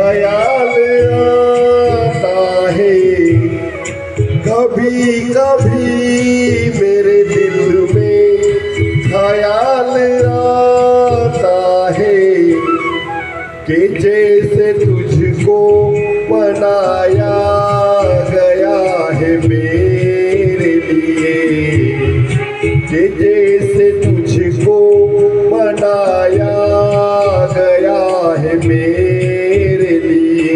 ख्याल आता है। कभी कभी मेरे दिल में ख्याल आता है कि जैसे तुझको बनाया गया है मेरे लिए, कि जैसे तुझको बनाया गया है मेरे लिए।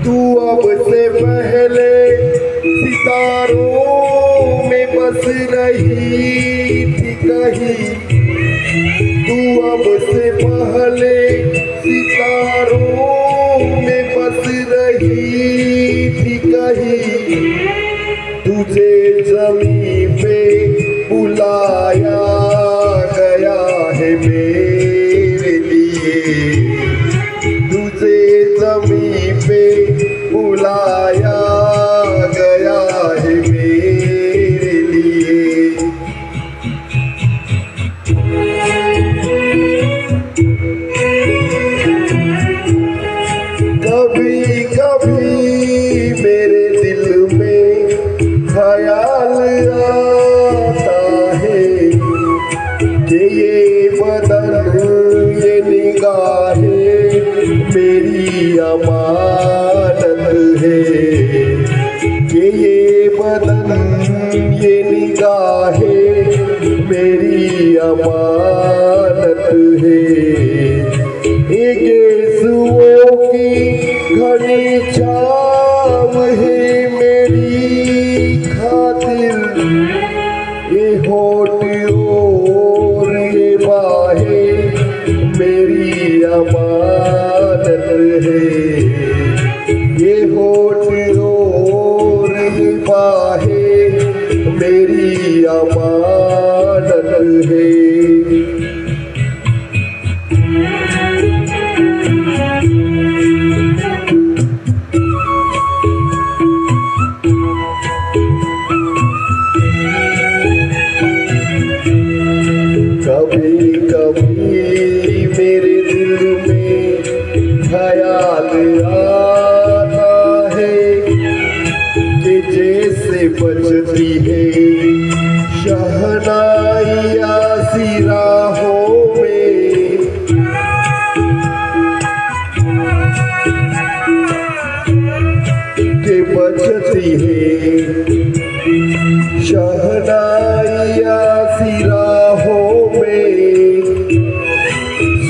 तू अब से पहले सितारों में बस रही थी कहीं, तू अब से पहले सितारों में बस रही थी कहीं। तुझे ज़मीं पे बुलाया गया है मेरे लिए, तुझे ज़मीं पे बुलाया गया है मेरे लिए। कभी कभी मेरे दिल में ख्याल आता है कि ये बदन ये निगाहें मेरी अमानत है, कि ये बदन ये निगाहें मेरी अमानत है। एक आंसुओं की घनी छाव है मेरी खातिर, ये होठ और ये बाहें मेरी अमानत है, ये होठ और ये बाहें मेरी अमानत है। कभी कभी मेरे दिल में ख्याल आता है कि जैसे बजती है शहनाइयाँ सी राहों में, कि बजती है शहनाइयाँ सी राहों में।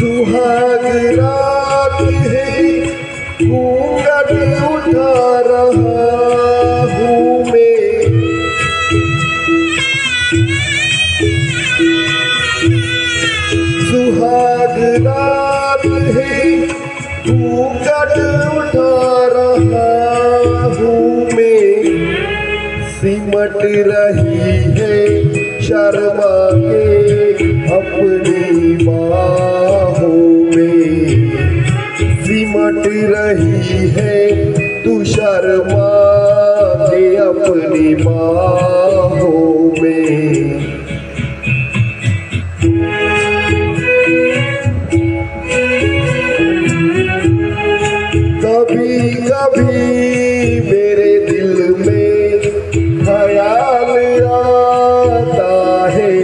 सुहाग रात है घूंघट उठा रहा हूँ मैं, सुहाग रात है घूंघट उठा रहा हूँ मैं। सिमट रही है शर्मा के अपनी बाहों में, सिमट रही है तू शर्मा के अपनी बाहों में। कभी कभी मेरे दिल में ख्याल आता है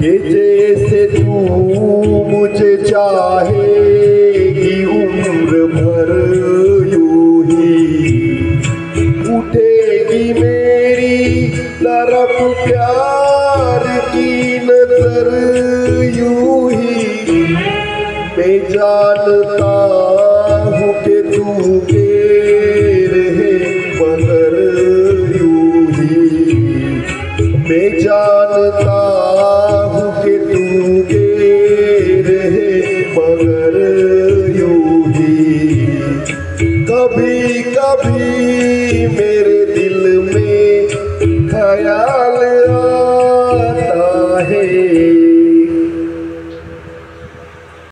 कि जैसे तू मुझे चाहेगी उम्र भर यूं ही, उठेगी मेरी तरफ प्यार की नजर यूं ही। मैं जानता हूँ कि तू गैर है मगर यूं ही, मैं जानता हूँ कि तू गैर है मगर यूं ही। कभी कभी